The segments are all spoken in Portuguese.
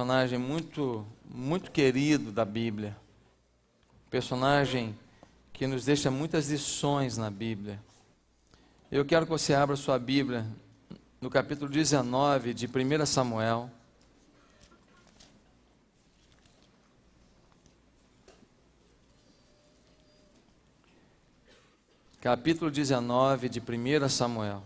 personagem muito querido da Bíblia. Um personagem que nos deixa muitas lições na Bíblia. Eu quero que você abra sua Bíblia no capítulo 19 de 1 Samuel. Capítulo 19 de 1 Samuel.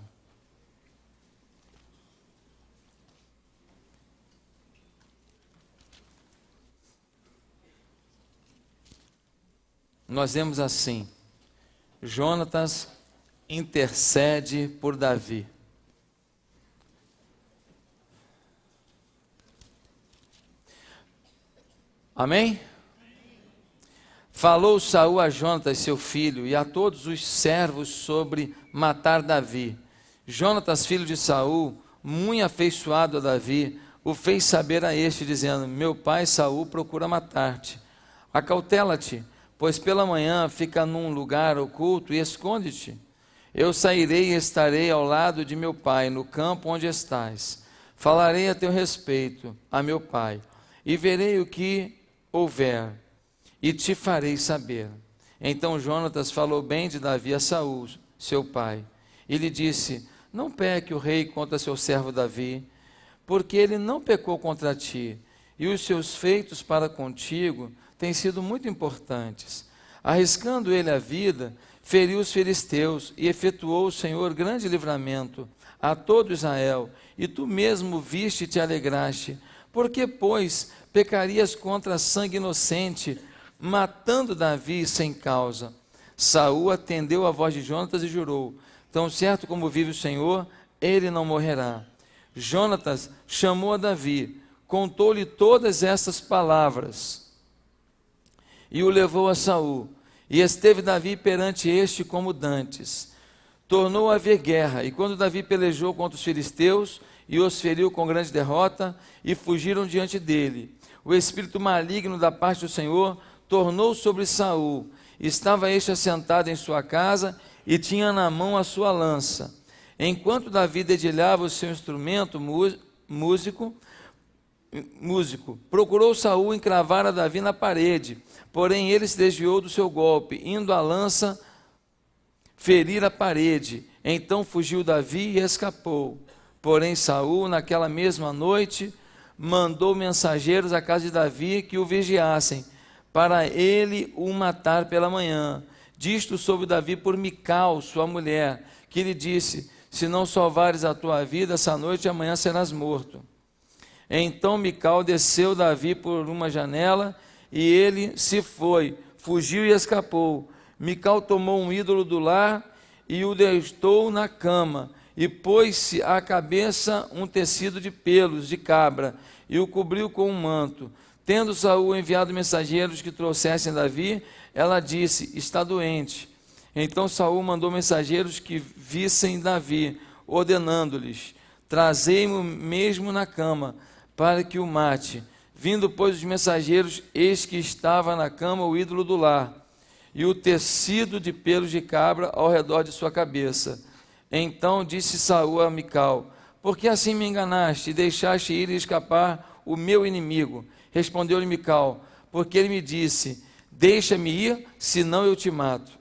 Nós vemos assim: Jonatas intercede por Davi. Amém? Falou Saul a Jonatas, seu filho, e a todos os servos sobre matar Davi. Jonatas, filho de Saul, muito afeiçoado a Davi, o fez saber a este, dizendo: meu pai Saul procura matar-te. Acautela-te, pois pela manhã fica num lugar oculto e esconde-te. Eu sairei e estarei ao lado de meu pai, no campo onde estás. Falarei a teu respeito, a meu pai, e verei o que houver, e te farei saber. Então Jonatas falou bem de Davi a Saul, seu pai, e lhe disse: não peque o rei contra seu servo Davi, porque ele não pecou contra ti, e os seus feitos para contigo têm sido muito importantes. Arriscando ele a vida, feriu os filisteus, e efetuou o Senhor grande livramento a todo Israel, e tu mesmo viste e te alegraste. Por que, pois, pecarias contra sangue inocente, matando Davi sem causa? Saul atendeu a voz de Jonatas e jurou: tão certo como vive o Senhor, ele não morrerá. Jonatas chamou a Davi, contou-lhe todas estas palavras, e o levou a Saul. E esteve Davi perante este como dantes. Tornou a haver guerra, e quando Davi pelejou contra os filisteus, e os feriu com grande derrota, e fugiram diante dele, o espírito maligno da parte do Senhor tornou sobre Saul. Estava este assentado em sua casa, e tinha na mão a sua lança. Enquanto Davi dedilhava o seu instrumento músico, procurou Saul encravar a Davi na parede, porém ele se desviou do seu golpe, indo a lança ferir a parede. Então fugiu Davi e escapou. Porém Saul, naquela mesma noite, mandou mensageiros à casa de Davi que o vigiassem, para ele o matar pela manhã. Disto soube Davi por Mical, sua mulher, que lhe disse: se não salvares a tua vida essa noite, amanhã serás morto. Então Mical desceu Davi por uma janela, e ele se foi, fugiu e escapou. Mical tomou um ídolo do lar e o deitou na cama, e pôs-se à cabeça um tecido de pelos de cabra, e o cobriu com um manto. Tendo Saul enviado mensageiros que trouxessem Davi, ela disse: está doente. Então Saul mandou mensageiros que vissem Davi, ordenando-lhes: trazei-mo mesmo na cama, para que o mate. Vindo, pois, os mensageiros, eis que estava na cama o ídolo do lar, e o tecido de pelos de cabra ao redor de sua cabeça. Então disse Saul a Mical: por que assim me enganaste e deixaste ir e escapar o meu inimigo? Respondeu-lhe Mical: porque ele me disse: deixa-me ir, senão eu te mato.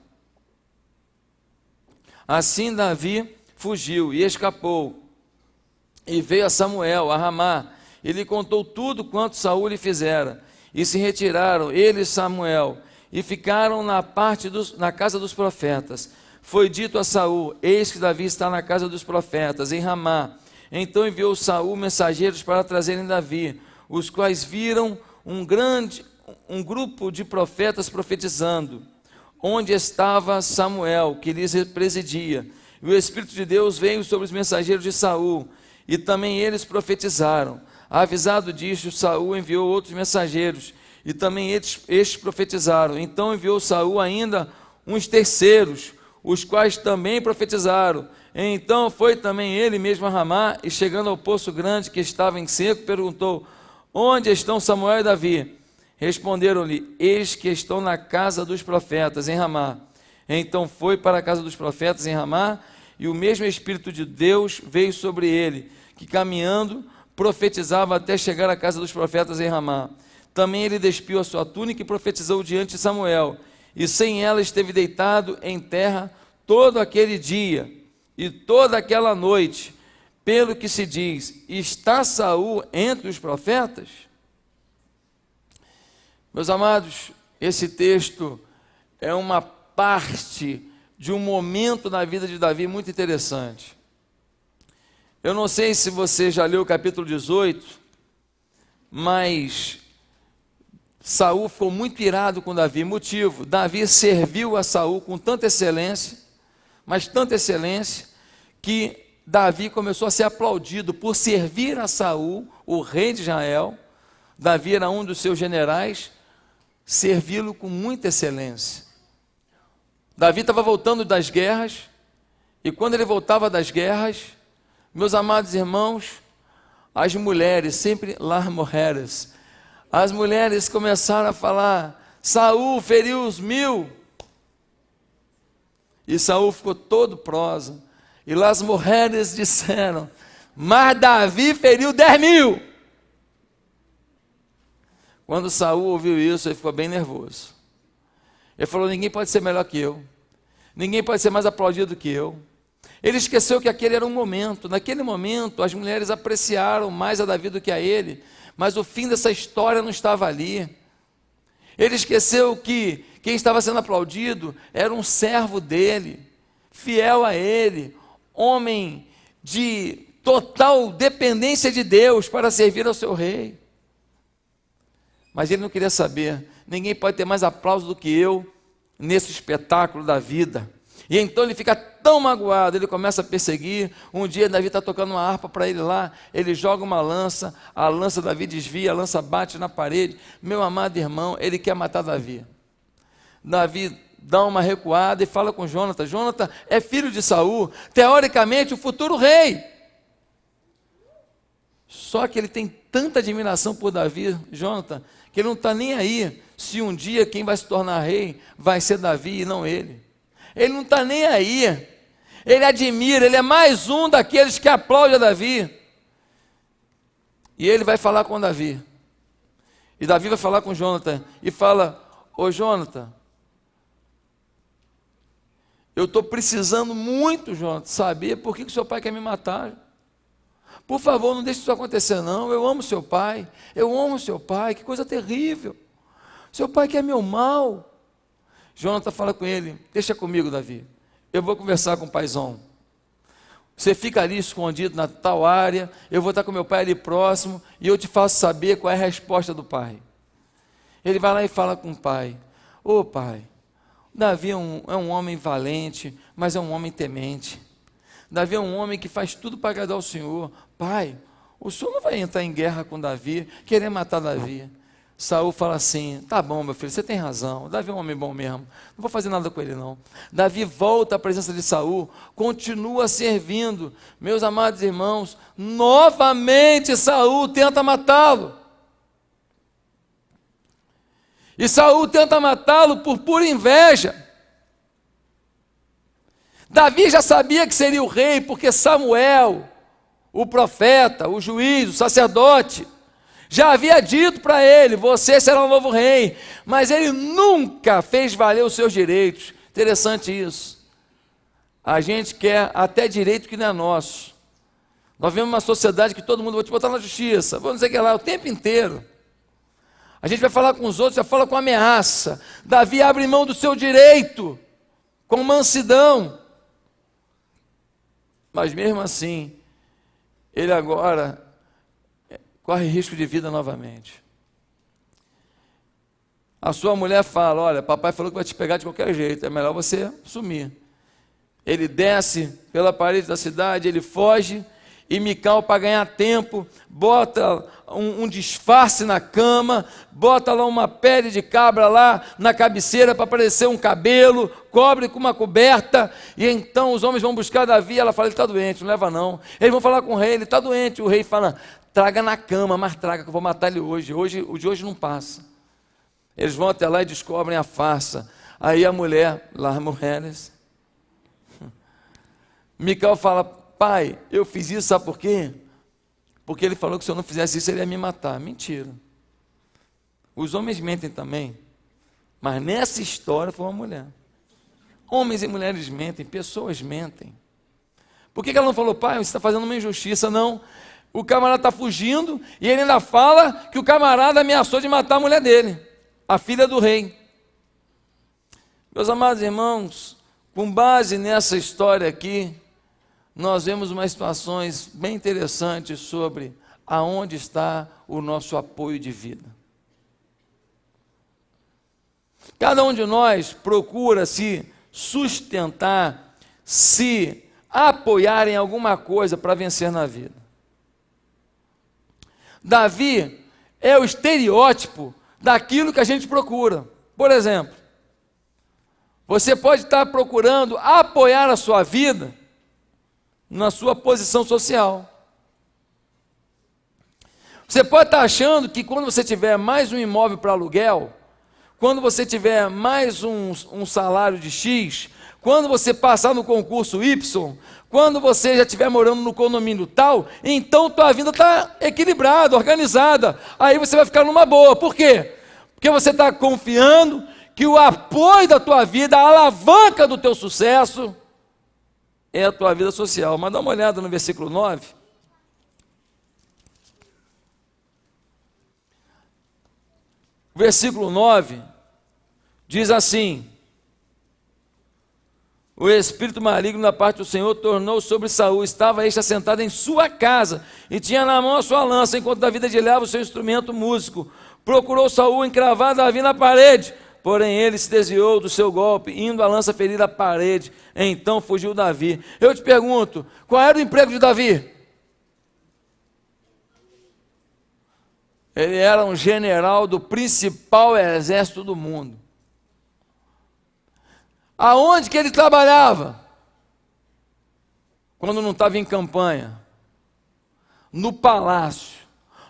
Assim Davi fugiu e escapou, e veio a Samuel a Ramá, e lhe contou tudo quanto Saul lhe fizera. E se retiraram ele e Samuel, e ficaram na casa dos profetas. Foi dito a Saul: eis que Davi está na casa dos profetas, em Ramá. Então enviou Saul mensageiros para trazerem Davi, os quais viram um grupo de profetas profetizando, onde estava Samuel, que lhes presidia. E o Espírito de Deus veio sobre os mensageiros de Saul, e também eles profetizaram. Avisado disto, Saul enviou outros mensageiros, e também estes profetizaram. Então enviou Saul ainda uns terceiros, os quais também profetizaram. Então foi também ele mesmo a Ramá, e chegando ao poço grande que estava em seco, perguntou: onde estão Samuel e Davi? Responderam-lhe: eis que estão na casa dos profetas, em Ramá. Então foi para a casa dos profetas em Ramá, e o mesmo Espírito de Deus veio sobre ele, que caminhando profetizava até chegar à casa dos profetas em Ramá. Também ele despiu a sua túnica e profetizou diante de Samuel. E sem ela esteve deitado em terra todo aquele dia e toda aquela noite. Pelo que se diz, está Saul entre os profetas? Meus amados, esse texto é uma parte de um momento na vida de Davi muito interessante. Eu não sei se você já leu o capítulo 18, mas Saul ficou muito irado com Davi. Motivo: Davi serviu a Saul com tanta excelência, mas tanta excelência, que Davi começou a ser aplaudido por servir a Saul, o rei de Israel. Davi era um dos seus generais, servi-lo com muita excelência. Davi estava voltando das guerras, e quando ele voltava das guerras, meus amados irmãos, as mulheres, sempre las mujeres, as mulheres começaram a falar: Saul feriu os 1000. E Saul ficou todo prosa. E las mujeres disseram: mas Davi feriu 10.000. Quando Saul ouviu isso, ele ficou bem nervoso. Ele falou: ninguém pode ser melhor que eu. Ninguém pode ser mais aplaudido que eu. Ele esqueceu que aquele era um momento. Naquele momento, as mulheres apreciaram mais a Davi do que a ele. Mas o fim dessa história não estava ali. Ele esqueceu que quem estava sendo aplaudido era um servo dele, fiel a ele, homem de total dependência de Deus para servir ao seu rei. Mas ele não queria saber. Ninguém pode ter mais aplauso do que eu nesse espetáculo da vida. E então ele fica tão magoado, ele começa a perseguir. Um dia Davi está tocando uma harpa para ele lá, ele joga uma lança, a lança Davi desvia, a lança bate na parede. Meu amado irmão, ele quer matar Davi. Davi dá uma recuada e fala com Jonathan. Jonathan é filho de Saul, teoricamente o futuro rei. Só que ele tem tanta admiração por Davi, Jonathan, que ele não está nem aí se um dia quem vai se tornar rei vai ser Davi e não ele. Ele não está nem aí. Ele admira, ele é mais um daqueles que aplaudem a Davi. E ele vai falar com Davi. E Davi vai falar com Jonathan e fala: ô Jonathan, eu estou precisando muito, Jonathan, saber por que o seu pai quer me matar. Por favor, não deixe isso acontecer não. Eu amo seu pai, eu amo seu pai, que coisa terrível. Seu pai quer meu mal. Jonathan fala com ele: deixa comigo, Davi, eu vou conversar com o paizão. Você fica ali escondido na tal área, eu vou estar com meu pai ali próximo, e eu te faço saber qual é a resposta do pai. Ele vai lá e fala com o pai: ô pai, Davi é um homem valente, mas é um homem temente. Davi é um homem que faz tudo para agradar ao Senhor. Pai, o Senhor não vai entrar em guerra com Davi, querer matar Davi. Saul fala assim: tá bom, meu filho, você tem razão, Davi é um homem bom mesmo, não vou fazer nada com ele não. Davi volta à presença de Saul, continua servindo. Meus amados irmãos, novamente Saul tenta matá-lo. E Saul tenta matá-lo por pura inveja. Davi já sabia que seria o rei, porque Samuel, o profeta, o juiz, o sacerdote, já havia dito para ele: você será o novo rei. Mas ele nunca fez valer os seus direitos. Interessante isso. A gente quer até direito que não é nosso. Nós vivemos uma sociedade que todo mundo vai te botar na justiça, vou dizer que é lá o tempo inteiro. A gente vai falar com os outros, já fala com ameaça. Davi abre mão do seu direito, com mansidão. Mas mesmo assim, ele agora corre risco de vida novamente. A sua mulher fala: olha, papai falou que vai te pegar de qualquer jeito, é melhor você sumir. Ele desce pela parede da cidade, ele foge, e Mical, para ganhar tempo, bota um disfarce na cama, bota lá uma pele de cabra lá na cabeceira para parecer um cabelo, cobre com uma coberta, e então os homens vão buscar Davi. Ela fala: ele está doente, não leva não. Eles vão falar com o rei: ele está doente. O rei fala: traga na cama, mas traga que eu vou matar ele hoje. O de hoje não passa. Eles vão até lá e descobrem a farsa. Aí a mulher, las mujeres, Mical fala: pai, eu fiz isso, sabe por quê? porque ele falou que se eu não fizesse isso, ele ia me matar. Mentira. Os homens mentem também, mas nessa história foi uma mulher. Homens e mulheres mentem, pessoas mentem. Por que ela não falou, pai, você está fazendo uma injustiça? Não. O camarada está fugindo e ele ainda fala que o camarada ameaçou de matar a mulher dele, a filha do rei. Meus amados irmãos, com base nessa história aqui, nós vemos umas situações bem interessantes sobre aonde está o nosso apoio de vida. Cada um de nós procura se sustentar, se apoiar em alguma coisa para vencer na vida. Davi é o estereótipo daquilo que a gente procura. Por exemplo, você pode estar procurando apoiar a sua vida na sua posição social. Você pode estar achando que quando você tiver mais um imóvel para aluguel, quando você tiver mais um salário de X, quando você passar no concurso Y, quando você já estiver morando no condomínio tal, então tua vida está equilibrada, organizada. Aí você vai ficar numa boa. Por quê? Porque você está confiando que o apoio da tua vida, a alavanca do teu sucesso, é a tua vida social. Mas dá uma olhada no versículo 9. O versículo 9 diz assim: o espírito maligno da parte do Senhor tornou sobre Saul, estava este assentado em sua casa, e tinha na mão a sua lança, enquanto Davi dedilhava o seu instrumento músico. Procurou Saul encravar Davi na parede, porém ele se desviou do seu golpe, indo a lança ferir a parede, então fugiu Davi. Eu te pergunto, qual era o emprego de Davi? Ele era um general do principal exército do mundo. Aonde que ele trabalhava? Quando não estava em campanha? No palácio.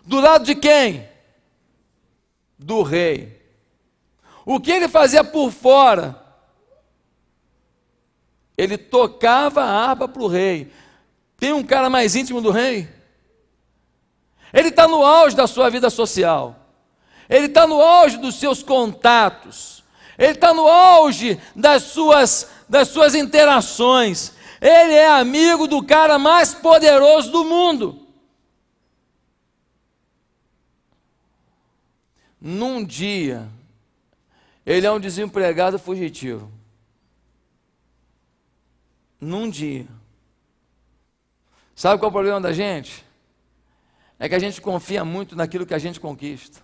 Do lado de quem? Do rei. O que ele fazia por fora? Ele tocava a harpa para o rei. Tem um cara mais íntimo do rei? Ele está no auge da sua vida social. Ele está no auge dos seus contatos. Ele está no auge das suas interações. Ele é amigo do cara mais poderoso do mundo. Num dia, ele é um desempregado fugitivo. Num dia. Sabe qual é o problema da gente? É que a gente confia muito naquilo que a gente conquista.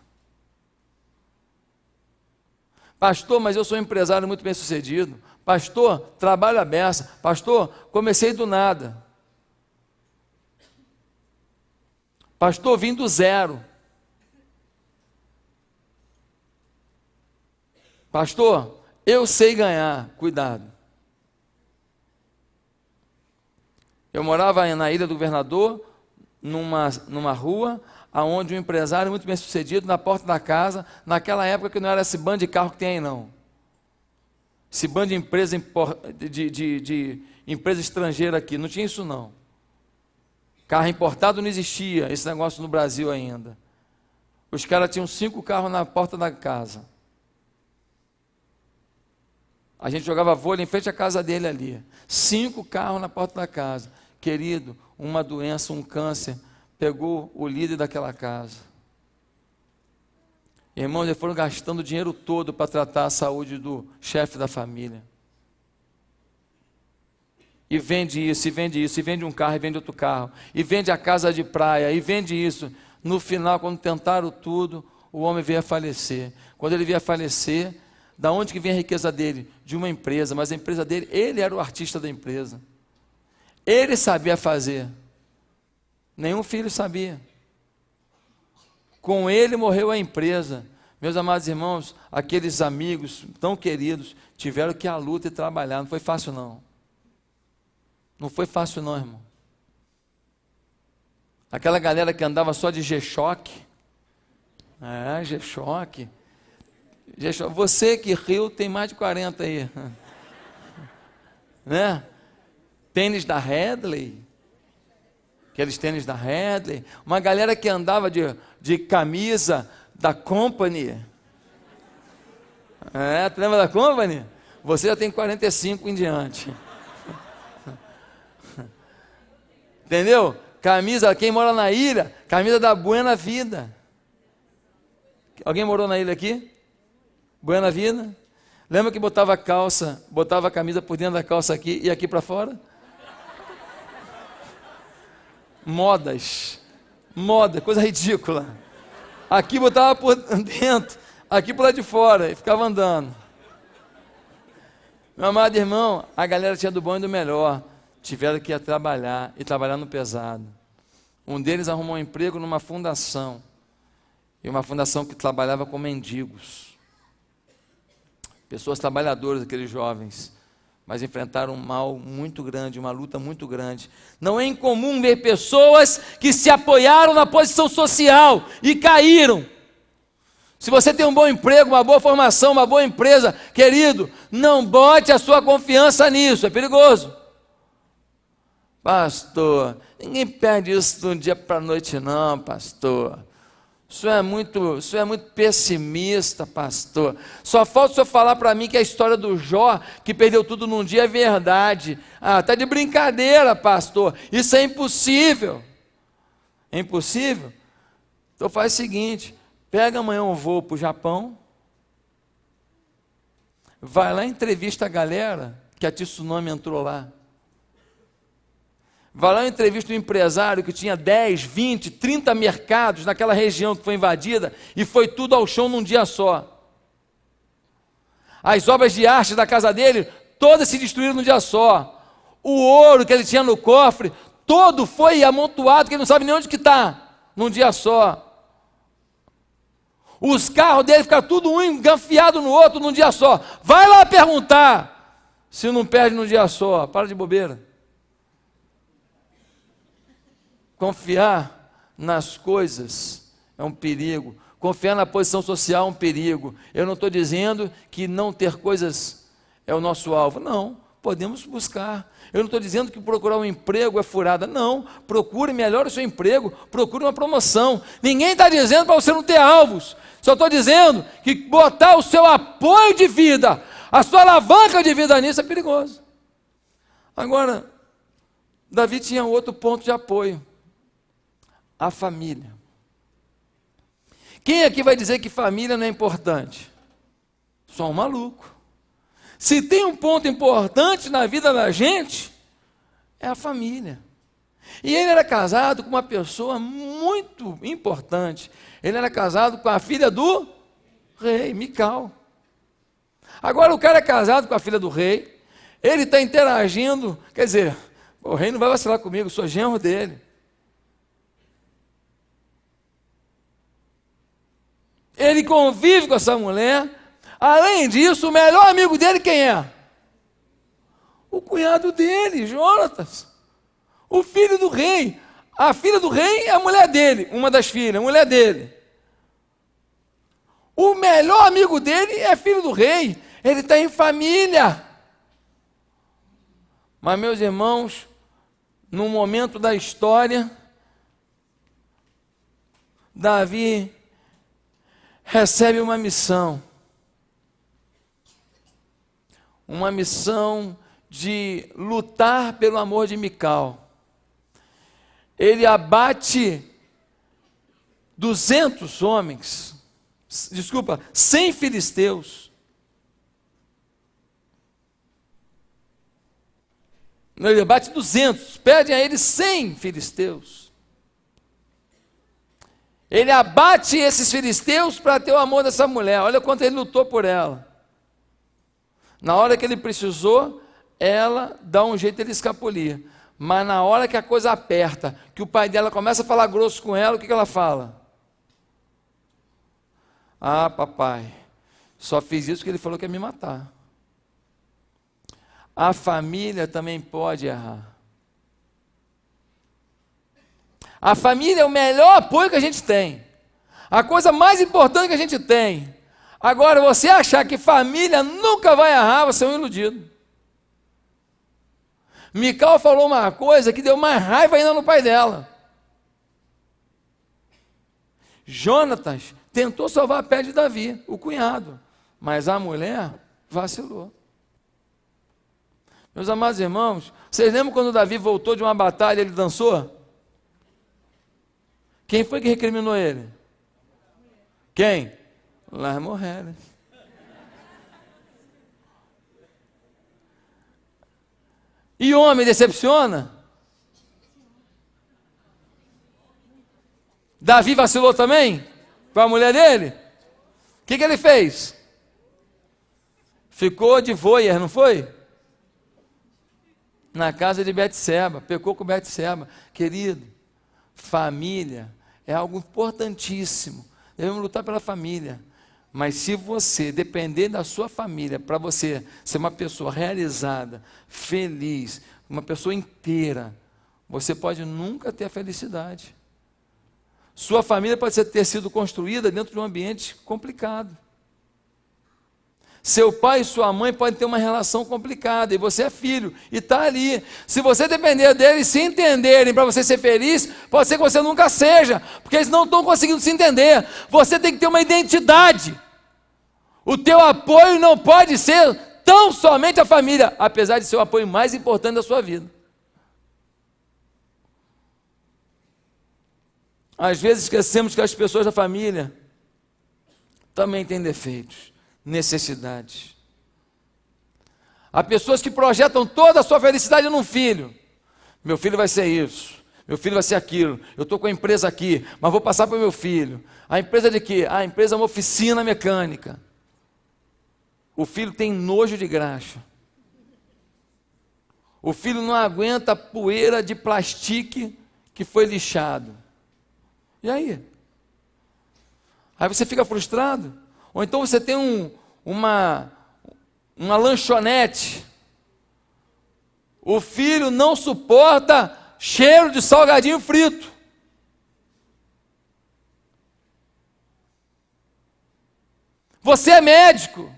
Pastor, mas eu sou um empresário muito bem sucedido. Pastor, trabalho à beça. Pastor, comecei do nada. Pastor, vim do zero. Pastor, eu sei ganhar. Cuidado. Eu morava na Ilha do Governador, numa rua, aonde um empresário muito bem sucedido, na porta da casa, naquela época que não era esse bando de carro que tem aí não, esse bando de empresa, de empresa estrangeira aqui, não tinha isso não, carro importado não existia, esse negócio no Brasil ainda, os caras tinham 5 carros na porta da casa, a gente jogava vôlei em frente à casa dele ali, 5 carros na porta da casa, querido, uma doença, um câncer, pegou o líder daquela casa. Irmãos, eles foram gastando o dinheiro todo para tratar a saúde do chefe da família. E vende isso, e vende isso, e vende um carro, e vende outro carro, e vende a casa de praia, e vende isso. No final, quando tentaram tudo, o homem veio a falecer. Quando ele veio a falecer, da onde que vem a riqueza dele? De uma empresa, mas a empresa dele, ele era o artista da empresa. Ele sabia fazer. Nenhum filho sabia. Com ele morreu a empresa. Meus amados irmãos, aqueles amigos tão queridos tiveram que ir à luta e trabalhar. Não foi fácil não. Não foi fácil não, irmão. Aquela galera que andava só de G-Shock. G-Shock. Você que riu tem mais de 40 aí. Né? Tênis da Headley. aqueles tênis da Hadley, uma galera que andava de camisa da Company. Tu lembra da Company? Você já tem 45 em diante. Entendeu? Camisa, quem mora na ilha, camisa da Buena Vida. Alguém morou na ilha aqui? Buena Vida? Lembra que botava a camisa por dentro da calça aqui e aqui para fora? Moda, coisa ridícula. Aqui botava por dentro, aqui por lá de fora, e ficava andando. Meu amado irmão, a galera tinha do bom e do melhor. Tiveram que ir trabalhar, e trabalhar no pesado. Um deles arrumou um emprego numa fundação, e uma fundação que trabalhava com mendigos. Pessoas trabalhadoras, aqueles jovens, mas enfrentaram um mal muito grande, uma luta muito grande. Não é incomum ver pessoas que se apoiaram na posição social e caíram. Se você tem um bom emprego, uma boa formação, uma boa empresa, querido, não bote a sua confiança nisso, é perigoso. Pastor, ninguém perde isso de um dia para a noite não, pastor. Isso é muito pessimista, pastor. Só falta o senhor falar para mim que a história do Jó, que perdeu tudo num dia, é verdade. Está de brincadeira, pastor. Isso é impossível. É impossível? Então faz o seguinte, pega amanhã um voo para o Japão, vai lá e entrevista a galera que a tsunami entrou lá. Vai lá e entrevista um empresário que tinha 10, 20, 30 mercados naquela região que foi invadida e foi tudo ao chão num dia só. As obras de arte da casa dele, todas se destruíram num dia só. O ouro que ele tinha no cofre, todo foi amontoado, que ele não sabe nem onde que está, num dia só. Os carros dele ficaram tudo um enganfiado no outro num dia só. Vai lá perguntar se não perde num dia só. Para de bobeira. Confiar nas coisas é um perigo. Confiar na posição social é um perigo. Eu não estou dizendo que não ter coisas é o nosso alvo. Não, podemos buscar. Eu não estou dizendo que procurar um emprego é furada. Não, procure melhor o seu emprego, procure uma promoção. Ninguém está dizendo para você não ter alvos. Só estou dizendo que botar o seu apoio de vida, a sua alavanca de vida nisso é perigoso. Agora, Davi tinha outro ponto de apoio. A família. Quem aqui vai dizer que família não é importante? Só um maluco. Se tem um ponto importante na vida da gente, é a família. E ele era casado com uma pessoa muito importante. Ele era casado com a filha do rei, Mical. Agora o cara é casado com a filha do rei, ele está interagindo, quer dizer, o rei não vai vacilar comigo, eu sou genro dele. Ele convive com essa mulher. Além disso, o melhor amigo dele quem é? O cunhado dele, Jonatas. O filho do rei. A filha do rei é a mulher dele, uma das filhas, a mulher dele. O melhor amigo dele é filho do rei. Ele está em família. Mas, meus irmãos, num momento da história, Davi recebe uma missão de lutar pelo amor de Mical. Ele abate 100 filisteus. Ele abate 200, pede a ele 100 filisteus. Ele abate esses filisteus para ter o amor dessa mulher. Olha quanto ele lutou por ela. Na hora que ele precisou, ela dá um jeito de ele escapulir. Mas na hora que a coisa aperta, que o pai dela começa a falar grosso com ela, o que ela fala? Ah, papai, só fiz isso porque ele falou que ia me matar. A família também pode errar. A família é o melhor apoio que a gente tem. A coisa mais importante que a gente tem. Agora, você achar que família nunca vai errar, você é um iludido. Mical falou uma coisa que deu mais raiva ainda no pai dela. Jonatas tentou salvar a pele de Davi, o cunhado, mas a mulher vacilou. Meus amados irmãos, vocês lembram quando Davi voltou de uma batalha, ele dançou? Quem foi que recriminou ele? Quem? Las mulheres. E o homem decepciona? Davi vacilou também? Com a mulher dele? O que ele fez? Ficou de voyeur, não foi? Na casa de Betseba, pecou com Betseba. Querido, família é algo importantíssimo. Devemos lutar pela família. Mas se você depender da sua família para você ser uma pessoa realizada, feliz, uma pessoa inteira, você pode nunca ter a felicidade. Sua família pode ter sido construída dentro de um ambiente complicado. Seu pai e sua mãe podem ter uma relação complicada, e você é filho, e está ali. Se você depender deles, se entenderem para você ser feliz, pode ser que você nunca seja, porque eles não estão conseguindo se entender. Você tem que ter uma identidade. O teu apoio não pode ser tão somente a família, apesar de ser o apoio mais importante da sua vida. Às vezes esquecemos que as pessoas da família também têm defeitos, necessidades. Há pessoas que projetam toda a sua felicidade num filho. Meu filho vai ser isso, meu filho vai ser aquilo. Eu estou com a empresa aqui, mas vou passar para o meu filho. A empresa de quê? A empresa é uma oficina mecânica. O filho tem nojo de graxa. O filho não aguenta a poeira de plastique que foi lixado. E aí? Aí você fica frustrado? Ou então você tem uma lanchonete. O filho não suporta cheiro de salgadinho frito. Você é médico.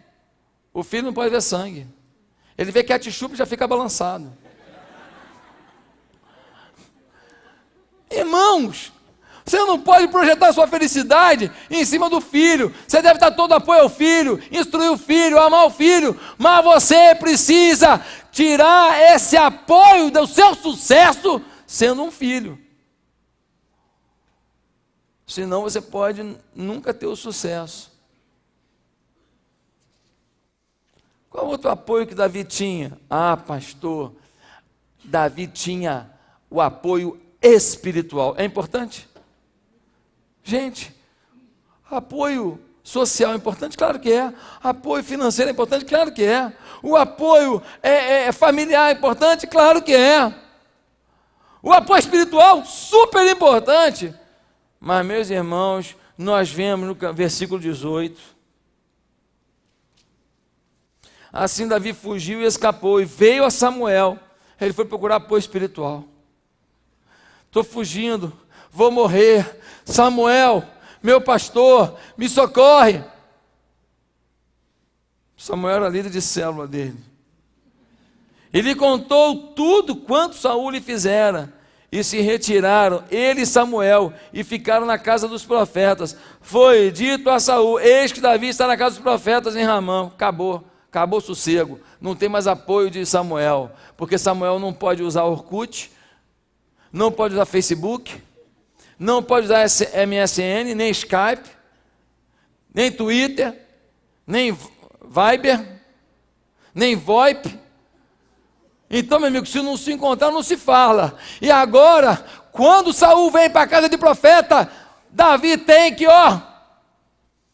O filho não pode ver sangue. Ele vê ketchup e já fica balançado. Irmãos, você não pode projetar sua felicidade em cima do filho. Você deve dar todo apoio ao filho, instruir o filho, amar o filho, mas você precisa tirar esse apoio do seu sucesso sendo um filho. Senão você pode nunca ter o sucesso. Qual outro apoio que Davi tinha? Ah, pastor, Davi tinha o apoio espiritual. É importante? Gente, apoio social é importante? Claro que é. Apoio financeiro é importante? Claro que é. O apoio familiar é importante? Claro que é. O apoio espiritual, super importante. Mas, meus irmãos, nós vemos no versículo 18. Assim Davi fugiu e escapou, e veio a Samuel. Ele foi procurar apoio espiritual. Estou fugindo, vou morrer. Samuel, meu pastor, me socorre. Samuel era líder de célula dele. Ele contou tudo quanto Saul lhe fizera. E se retiraram, ele e Samuel, e ficaram na casa dos profetas. Foi dito a Saul: eis que Davi está na casa dos profetas em Ramã. Acabou o sossego. Não tem mais apoio de Samuel, porque Samuel não pode usar Orkut, não pode usar Facebook, não pode usar MSN, nem Skype, nem Twitter, nem Viber, nem VoIP. Então, meu amigo, se não se encontrar, não se fala. E agora, quando Saul vem para a casa de profeta, Davi tem que,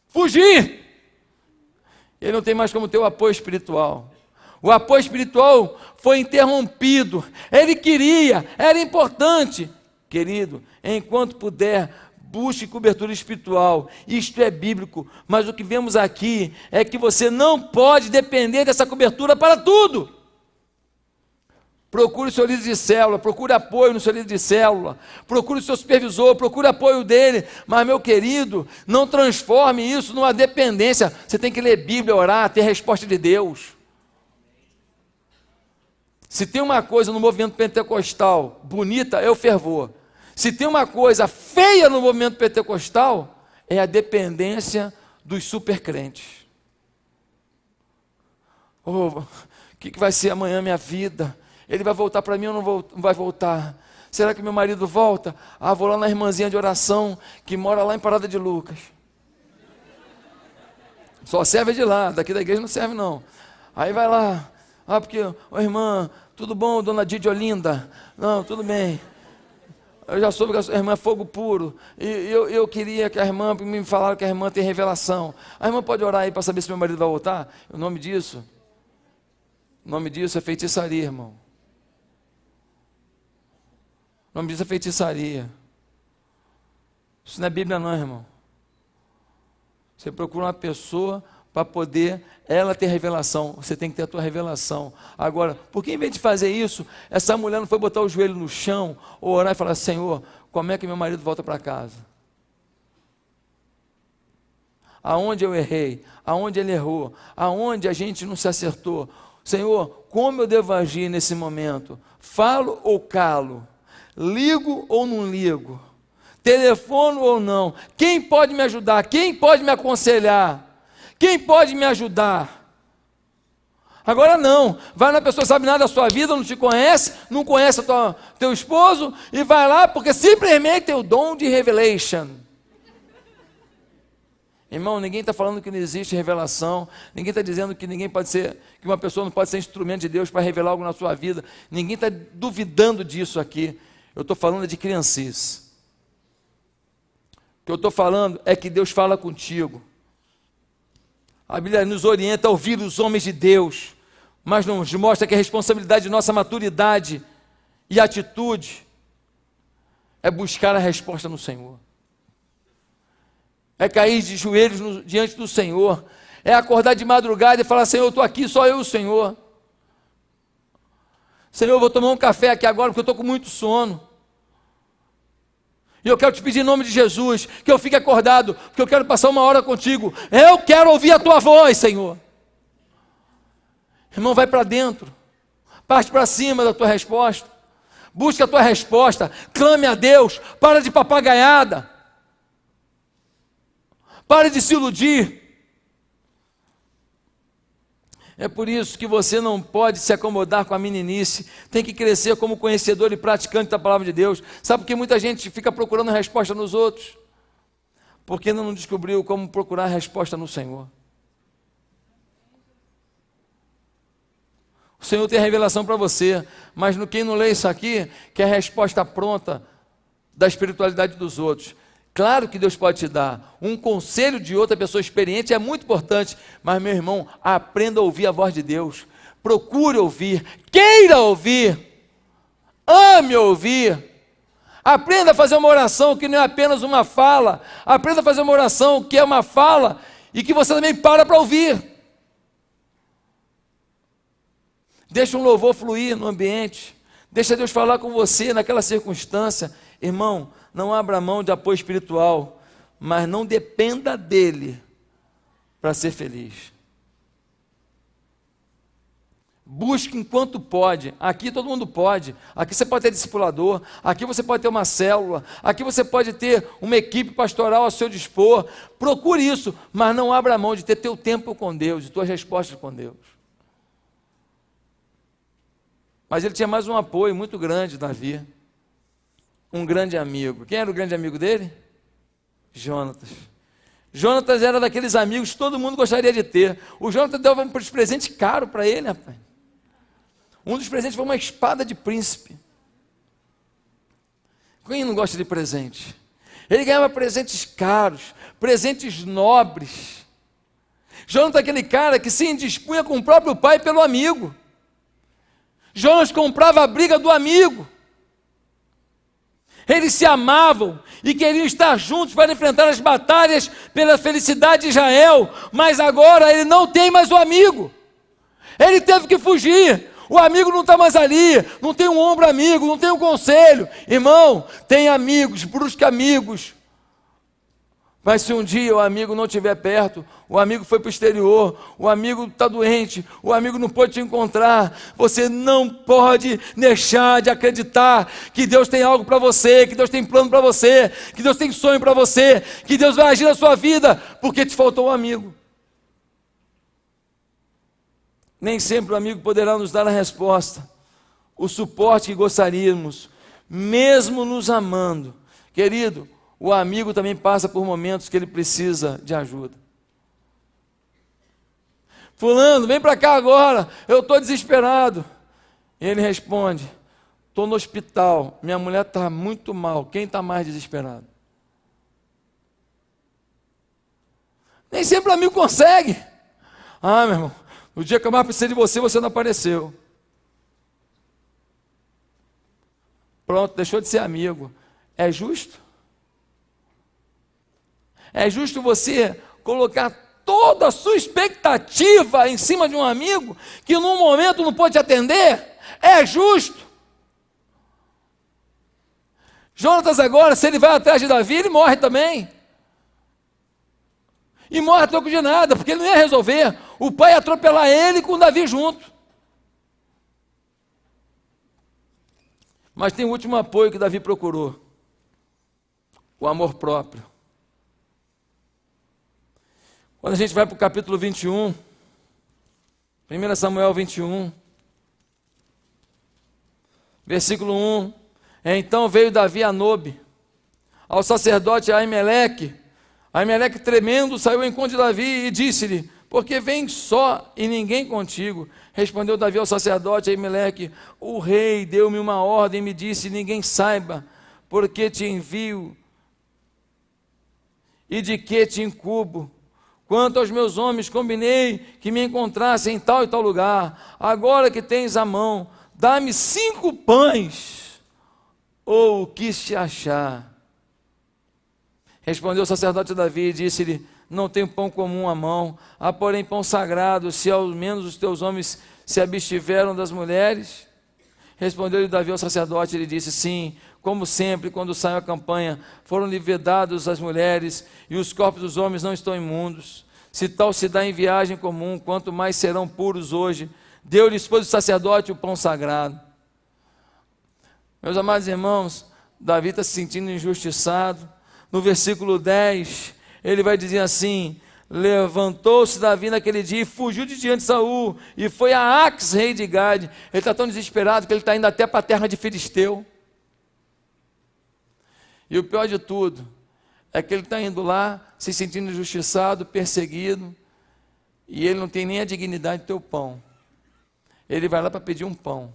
fugir. Ele não tem mais como ter o apoio espiritual. O apoio espiritual foi interrompido. Ele queria, era importante. Querido, enquanto puder, busque cobertura espiritual. Isto é bíblico. Mas o que vemos aqui é que você não pode depender dessa cobertura para tudo. Procure o seu líder de célula, procure apoio no seu líder de célula, procure o seu supervisor, procure apoio dele, mas meu querido, não transforme isso numa dependência. Você tem que ler Bíblia, orar, ter a resposta de Deus. Se tem uma coisa no movimento pentecostal bonita, é o fervor. Se tem uma coisa feia no movimento pentecostal, é a dependência dos supercrentes. O que vai ser amanhã minha vida? Ele vai voltar para mim ou não vai voltar? Será que meu marido volta? Vou lá na irmãzinha de oração, que mora lá em Parada de Lucas. Só serve de lá, daqui da igreja não serve não. Aí vai lá, porque, irmã, tudo bom, dona Didi Olinda? Não, tudo bem. Eu já soube que a irmã é fogo puro, e eu queria que a irmã, me falaram que a irmã tem revelação. A irmã pode orar aí para saber se meu marido vai voltar? O nome disso é feitiçaria, irmão. O nome disso é feitiçaria. Isso não é Bíblia não, irmão. Você procura uma pessoa para poder ela ter revelação. Você tem que ter a tua revelação. Agora, por que em vez de fazer isso, essa mulher não foi botar o joelho no chão, ou orar e falar, Senhor, como é que meu marido volta para casa? Aonde eu errei? Aonde ele errou? Aonde a gente não se acertou? Senhor, como eu devo agir nesse momento? Falo ou calo? Ligo ou não ligo? Telefono ou não? Quem pode me ajudar? Quem pode me aconselhar? Quem pode me ajudar? Agora não, vai na pessoa que sabe nada da sua vida, não te conhece, não conhece teu esposo, e vai lá porque simplesmente tem o dom de revelation. Irmão, ninguém está falando que não existe revelação, ninguém está dizendo que ninguém pode ser, que uma pessoa não pode ser instrumento de Deus para revelar algo na sua vida, ninguém está duvidando disso aqui. Eu estou falando de criancice. O que eu estou falando é que Deus fala contigo. A Bíblia nos orienta a ouvir os homens de Deus, mas nos mostra que a responsabilidade de nossa maturidade e atitude é buscar a resposta no Senhor. É cair de joelhos diante do Senhor, é acordar de madrugada e falar, Senhor, eu estou aqui, só eu e o Senhor. Senhor, eu vou tomar um café aqui agora, porque eu estou com muito sono. E eu quero te pedir em nome de Jesus, que eu fique acordado, porque eu quero passar uma hora contigo. Eu quero ouvir a tua voz, Senhor. Irmão, vai para dentro, parte para cima da tua resposta, busca a tua resposta, clame a Deus, para de papagaiada, pare de se iludir. É por isso que você não pode se acomodar com a meninice, tem que crescer como conhecedor e praticante da palavra de Deus. Sabe por que muita gente fica procurando resposta nos outros? Porque ainda não descobriu como procurar resposta no Senhor. O Senhor tem a revelação para você, mas quem não lê isso aqui, quer a resposta pronta da espiritualidade dos outros. Claro que Deus pode te dar um conselho de outra pessoa experiente, é muito importante, mas meu irmão, aprenda a ouvir a voz de Deus, procure ouvir, queira ouvir, ame ouvir, aprenda a fazer uma oração que não é apenas uma fala, aprenda a fazer uma oração que é uma fala e que você também para ouvir. Deixa um louvor fluir no ambiente, deixa Deus falar com você naquela circunstância. Irmão, não abra mão de apoio espiritual, mas não dependa dele para ser feliz. Busque enquanto pode. Aqui todo mundo pode. Aqui você pode ter discipulador, aqui você pode ter uma célula, aqui você pode ter uma equipe pastoral ao seu dispor. Procure isso, mas não abra mão de ter teu tempo com Deus e tuas respostas com Deus. Mas ele tinha mais um apoio muito grande, Davi. Um grande amigo. Quem era o grande amigo dele? Jonatas. Jonatas era daqueles amigos que todo mundo gostaria de ter. O Jonatas deu um presente caro para ele, rapaz. Um dos presentes foi uma espada de príncipe. Quem não gosta de presente? Ele ganhava presentes caros, presentes nobres. Jonatas é aquele cara que se indispunha com o próprio pai pelo amigo. Jonas comprava a briga do amigo. Eles se amavam e queriam estar juntos para enfrentar as batalhas pela felicidade de Israel, mas agora ele não tem mais o amigo. Ele teve que fugir. O amigo não está mais ali, não tem um ombro amigo, não tem um conselho. Irmão, tem amigos, busca amigos. Mas se um dia o amigo não estiver perto, o amigo foi para o exterior, o amigo está doente, o amigo não pôde te encontrar, você não pode deixar de acreditar que Deus tem algo para você, que Deus tem plano para você, que Deus tem sonho para você, que Deus vai agir na sua vida, porque te faltou um amigo. Nem sempre o amigo poderá nos dar a resposta, o suporte que gostaríamos, mesmo nos amando. Querido, o amigo também passa por momentos que ele precisa de ajuda. Fulano, vem para cá agora, eu estou desesperado. E ele responde, estou no hospital, minha mulher está muito mal, quem está mais desesperado? Nem sempre o amigo consegue. Ah, meu irmão, no dia que eu mais precisei de você, você não apareceu. Pronto, deixou de ser amigo. É justo? É justo você colocar toda a sua expectativa em cima de um amigo que num momento não pode te atender? É justo? Jonatas agora, se ele vai atrás de Davi, ele morre também. E morre a troco de nada, porque ele não ia resolver. O pai ia atropelar ele com Davi junto. Mas tem o último apoio que Davi procurou. O amor próprio. Quando a gente vai para o capítulo 21, 1 Samuel 21, versículo 1, então veio Davi a Nobe, ao sacerdote Aimeleque. Aimeleque tremendo saiu ao encontro de Davi e disse-lhe, porque vem só e ninguém contigo? Respondeu Davi ao sacerdote Aimeleque, o rei deu-me uma ordem e me disse, ninguém saiba, porque te envio e de que te incubo. Quanto aos meus homens, combinei que me encontrassem em tal e tal lugar. Agora que tens a mão, dá-me 5 pães, ou o que se achar. Respondeu o sacerdote Davi e disse-lhe, não tenho pão comum à mão, há porém pão sagrado, se ao menos os teus homens se abstiveram das mulheres. Respondeu-lhe Davi ao sacerdote, ele disse, sim, como sempre, quando saiu a campanha, foram-lhe vedados as mulheres, e os corpos dos homens não estão imundos. Se tal se dá em viagem comum, quanto mais serão puros hoje. Deu-lhes, pois, o sacerdote o pão sagrado. Meus amados irmãos, Davi está se sentindo injustiçado. No versículo 10, ele vai dizer assim, levantou-se Davi naquele dia e fugiu de diante de Saul, e foi a Ax, rei de Gade. Ele está tão desesperado que ele está indo até para a terra de Filisteu. E o pior de tudo, é que ele está indo lá, se sentindo injustiçado, perseguido, e ele não tem nem a dignidade de ter o pão. Ele vai lá para pedir um pão.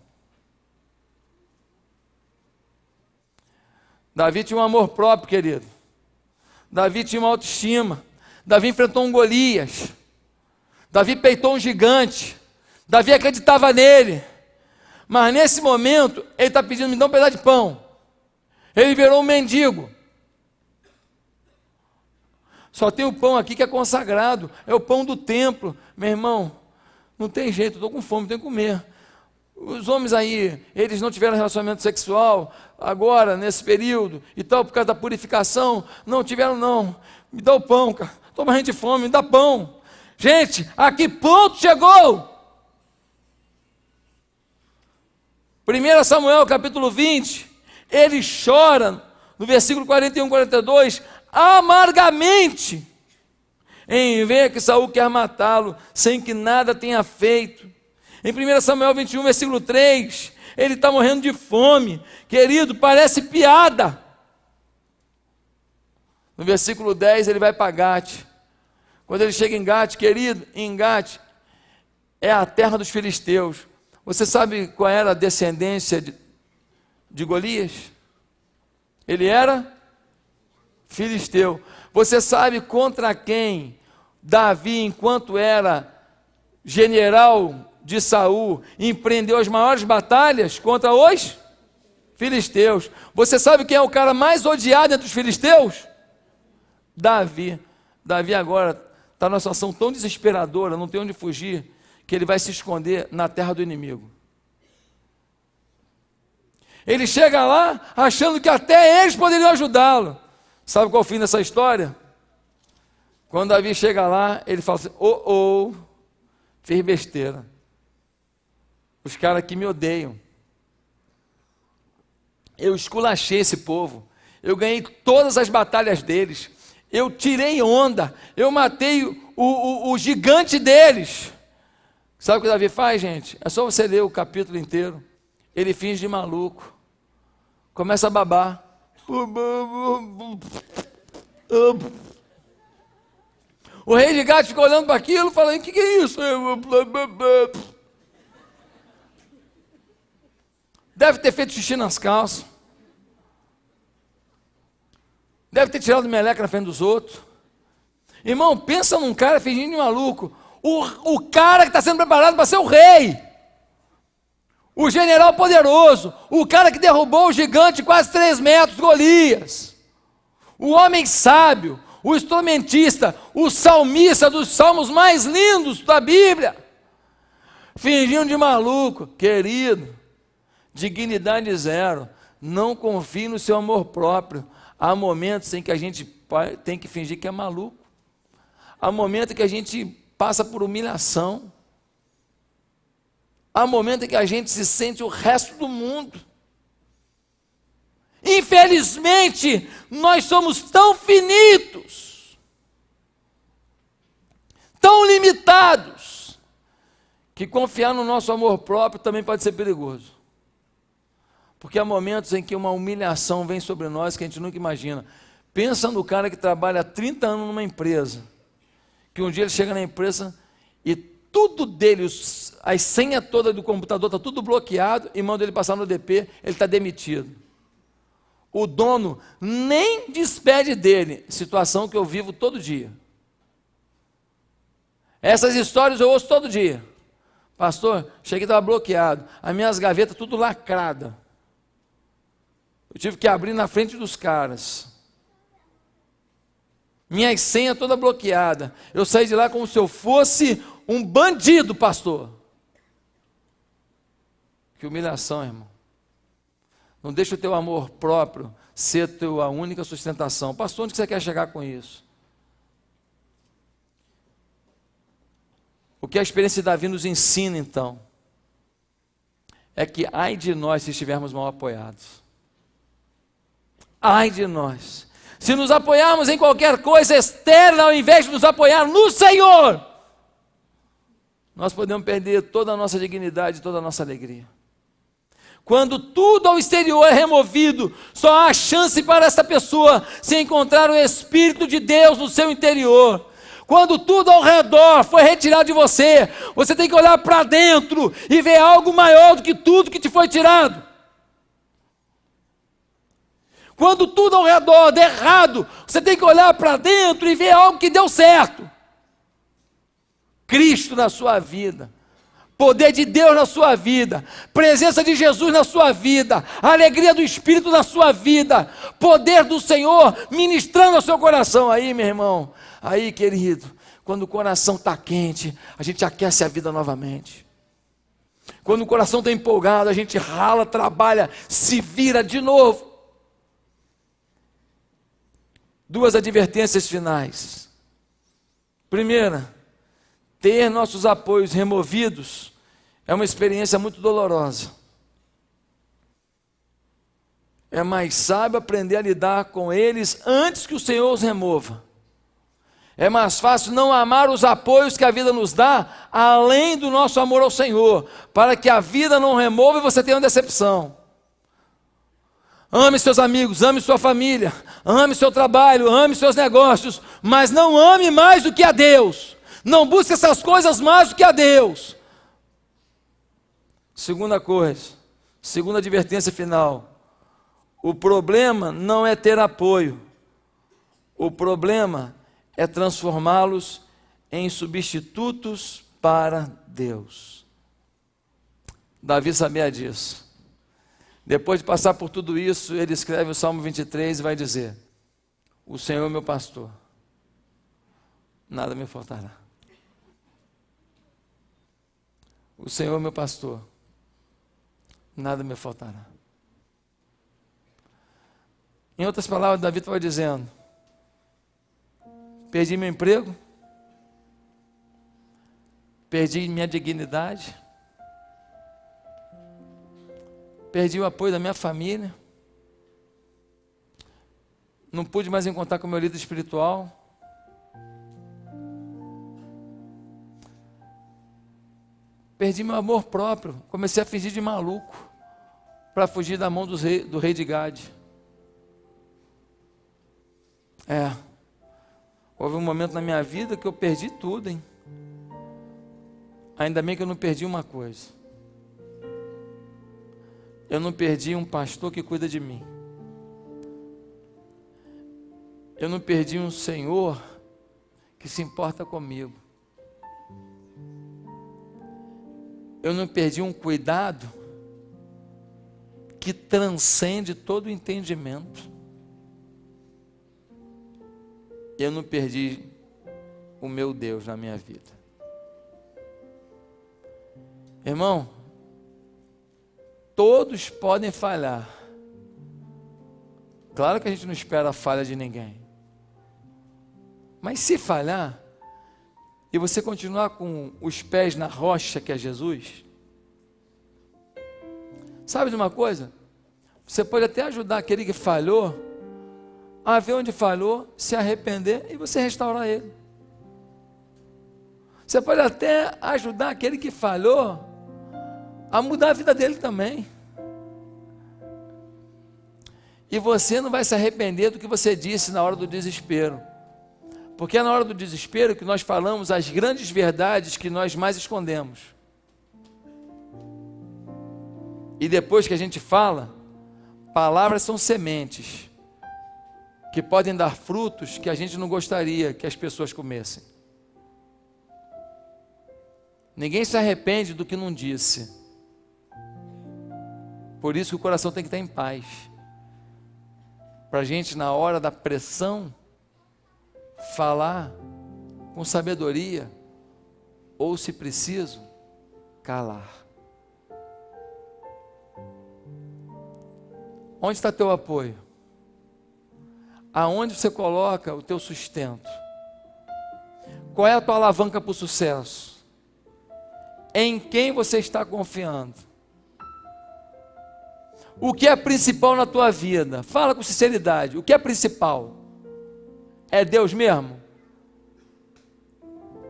Davi tinha um amor próprio, querido. Davi tinha uma autoestima. Davi enfrentou um Golias. Davi peitou um gigante. Davi acreditava nele. Mas nesse momento, ele está pedindo, me dá um pedaço de pão. Ele virou um mendigo. Só tem o pão aqui que é consagrado. É o pão do templo. Meu irmão, não tem jeito, estou com fome, tenho que comer. Os homens aí, eles não tiveram relacionamento sexual agora, nesse período, e tal, por causa da purificação, não tiveram não. Me dá o pão, cara. Estou morrendo de fome, me dá pão. Gente, a que ponto chegou? 1 Samuel capítulo 20, ele chora, no versículo 41 e 42, amargamente, em ver que Saul quer matá-lo, sem que nada tenha feito. Em 1 Samuel 21, versículo 3, ele está morrendo de fome. Querido, parece piada. No versículo 10, ele vai para Gate. Quando ele chega em Gate, querido, em Gate, é a terra dos filisteus. Você sabe qual era a descendência de Golias? Ele era filisteu. Você sabe contra quem Davi, enquanto era general de Saul, empreendeu as maiores batalhas contra os filisteus? Você sabe quem é o cara mais odiado entre os filisteus? Davi. Davi agora está numa situação tão desesperadora, não tem onde fugir, que ele vai se esconder na terra do inimigo. Ele chega lá achando que até eles poderiam ajudá-lo. Sabe qual é o fim dessa história? Quando Davi chega lá, ele fala assim: fez besteira. Os caras aqui me odeiam. Eu esculachei esse povo. Eu ganhei todas as batalhas deles. Eu tirei onda. Eu matei o gigante deles. Sabe o que Davi faz, gente? É só você ler o capítulo inteiro. Ele finge de maluco. Começa a babar. O rei de Gade fica olhando para aquilo e falando: o que é isso? Deve ter feito xixi nas calças. Deve ter tirado meleca na frente dos outros. Irmão, pensa num cara fingindo de maluco. O cara que está sendo preparado para ser o rei. O general poderoso. O cara que derrubou o gigante de quase 3 metros, Golias. O homem sábio. O instrumentista. O salmista dos salmos mais lindos da Bíblia. Fingindo de maluco. Querido, dignidade zero. Não confie no seu amor próprio. Há momentos em que a gente tem que fingir que é maluco. Há momentos em que a gente passa por humilhação. Há momentos em que a gente se sente o resto do mundo. Infelizmente, nós somos tão finitos, tão limitados, que confiar no nosso amor próprio também pode ser perigoso. Porque há momentos em que uma humilhação vem sobre nós que a gente nunca imagina. Pensa no cara que trabalha há 30 anos numa empresa, que um dia ele chega na empresa e tudo dele, as senhas todas do computador está tudo bloqueado, e manda ele passar no DP, ele está demitido. O dono nem despede dele, situação que eu vivo todo dia. Essas histórias eu ouço todo dia. Pastor, cheguei e estava bloqueado, as minhas gavetas tudo lacradas. Eu tive que abrir na frente dos caras. Minha senha toda bloqueada. Eu saí de lá como se eu fosse um bandido, pastor. Que humilhação, irmão. Não deixa o teu amor próprio ser a tua única sustentação. Pastor, onde você quer chegar com isso? O que a experiência de Davi nos ensina, então, é que ai de nós se estivermos mal apoiados. Ai de nós, se nos apoiarmos em qualquer coisa externa, ao invés de nos apoiar no Senhor, nós podemos perder toda a nossa dignidade, toda a nossa alegria. Quando tudo ao exterior é removido, só há chance para essa pessoa se encontrar o Espírito de Deus no seu interior. Quando tudo ao redor foi retirado de você, você tem que olhar para dentro e ver algo maior do que tudo que te foi tirado. Quando tudo ao redor der errado, você tem que olhar para dentro e ver algo que deu certo. Cristo na sua vida, poder de Deus na sua vida, presença de Jesus na sua vida, alegria do Espírito na sua vida, poder do Senhor ministrando ao seu coração. Aí, meu irmão, aí, querido, quando o coração está quente, a gente aquece a vida novamente. Quando o coração está empolgado, a gente rala, trabalha, se vira de novo. 2 advertências finais. Primeira, ter nossos apoios removidos é uma experiência muito dolorosa. É mais sábio aprender a lidar com eles antes que o Senhor os remova. É mais fácil não amar os apoios que a vida nos dá, além do nosso amor ao Senhor, para que a vida não remova e você tenha uma decepção. Ame seus amigos, ame sua família, ame seu trabalho, ame seus negócios, mas não ame mais do que a Deus. Não busque essas coisas mais do que a Deus. Segunda coisa, segunda advertência final. O problema não é ter apoio. O problema é transformá-los em substitutos para Deus. Davi sabia disso. Depois de passar por tudo isso, ele escreve o Salmo 23 e vai dizer: o Senhor é meu pastor, nada me faltará. O Senhor é meu pastor, nada me faltará. Em outras palavras, Davi estava dizendo: Perdi meu emprego. Perdi minha dignidade. Perdi o apoio da minha família. Não pude mais encontrar com o meu líder espiritual. Perdi meu amor próprio. Comecei a fingir de maluco para fugir da mão do rei de Gade. Houve um momento na minha vida que eu perdi tudo, hein? Ainda bem que eu não perdi uma coisa. Eu não perdi um pastor que cuida de mim. Eu não perdi um Senhor que se importa comigo. Eu não perdi um cuidado que transcende todo o entendimento. Eu não perdi o meu Deus na minha vida. Irmão, todos podem falhar. Claro que a gente não espera a falha de ninguém. Mas se falhar, e você continuar com os pés na rocha que é Jesus, sabe de uma coisa? Você pode até ajudar aquele que falhou a ver onde falhou, se arrepender e você restaurar ele. Você pode até ajudar aquele que falhou a mudar a vida dele também. E você não vai se arrepender do que você disse na hora do desespero. Porque é na hora do desespero que nós falamos as grandes verdades que nós mais escondemos. E depois que a gente fala, palavras são sementes que podem dar frutos que a gente não gostaria que as pessoas comessem. Ninguém se arrepende do que não disse. Por isso que o coração tem que estar em paz. Para a gente, na hora da pressão, falar com sabedoria, ou, se preciso, calar. Onde está teu apoio? Aonde você coloca o teu sustento? Qual é a tua alavanca para o sucesso? Em quem você está confiando? O que é principal na tua vida? Fala com sinceridade. O que é principal? É Deus mesmo?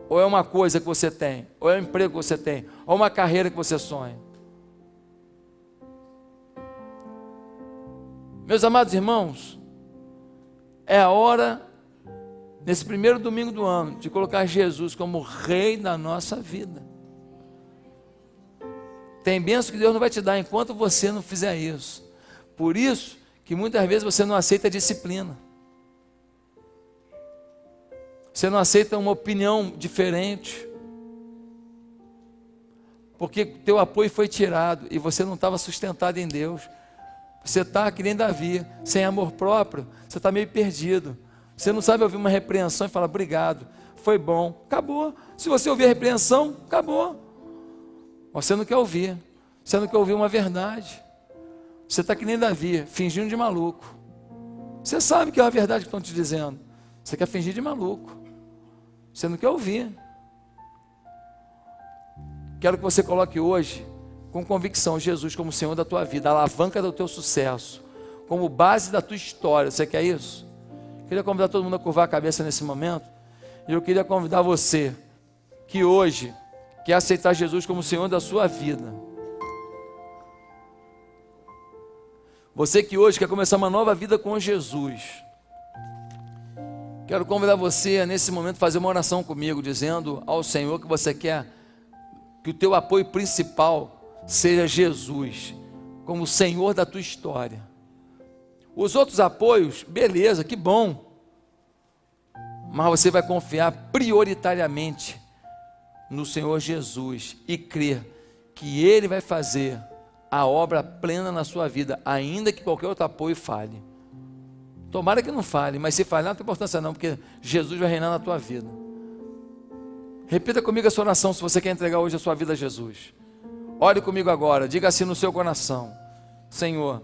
Ou é uma coisa que você tem? Ou é um emprego que você tem? Ou uma carreira que você sonha? Meus amados irmãos, é a hora, nesse primeiro domingo do ano, de colocar Jesus como Rei da nossa vida. Tem bênção que Deus não vai te dar enquanto você não fizer isso. Por isso que muitas vezes você não aceita a disciplina. Você não aceita uma opinião diferente. Porque teu apoio foi tirado e você não estava sustentado em Deus. Você está que nem Davi, sem amor próprio, você está meio perdido. Você não sabe ouvir uma repreensão e falar obrigado, foi bom, acabou. Se você ouvir a repreensão, acabou. Você não quer ouvir, você não quer ouvir uma verdade. Você está que nem Davi, fingindo de maluco. Você sabe que é a verdade que estão te dizendo, você quer fingir de maluco. Você não quer ouvir. Quero que você coloque hoje, com convicção, Jesus como Senhor da tua vida, a alavanca do teu sucesso, como base da tua história. Você quer isso? Queria convidar todo mundo a curvar a cabeça nesse momento. E eu queria convidar você, que hoje quer aceitar Jesus como Senhor da sua vida. Você que hoje quer começar uma nova vida com Jesus. Quero convidar você a, nesse momento, fazer uma oração comigo, dizendo ao Senhor que você quer que o teu apoio principal seja Jesus, como Senhor da tua história. Os outros apoios, beleza, que bom. Mas você vai confiar prioritariamente no Senhor Jesus e crer que Ele vai fazer a obra plena na sua vida, ainda que qualquer outro apoio falhe. Tomara que não falhe, mas se falhar não tem importância não, porque Jesus vai reinar na tua vida. Repita comigo essa oração se você quer entregar hoje a sua vida a Jesus. Ore comigo agora, diga assim no seu coração: Senhor,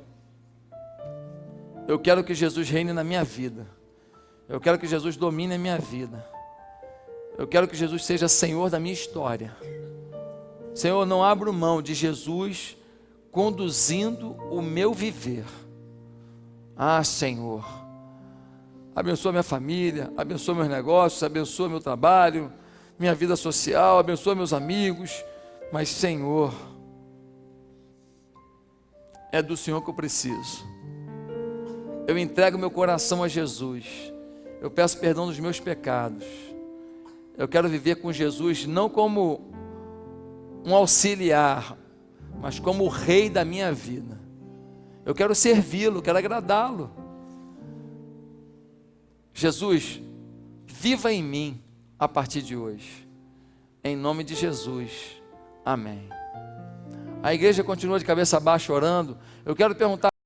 eu quero que Jesus reine na minha vida. Eu quero que Jesus domine a minha vida. Eu quero que Jesus seja Senhor da minha história. Senhor, não abro mão de Jesus conduzindo o meu viver. Ah, Senhor, abençoa minha família, abençoa meus negócios, abençoa meu trabalho, minha vida social, abençoa meus amigos. Mas, Senhor, é do Senhor que eu preciso. Eu entrego meu coração a Jesus. Eu peço perdão dos meus pecados. Eu quero viver com Jesus não como um auxiliar, mas como o rei da minha vida. Eu quero servi-lo, quero agradá-lo. Jesus, viva em mim a partir de hoje. Em nome de Jesus. Amém. A igreja continua de cabeça baixa orando. Eu quero perguntar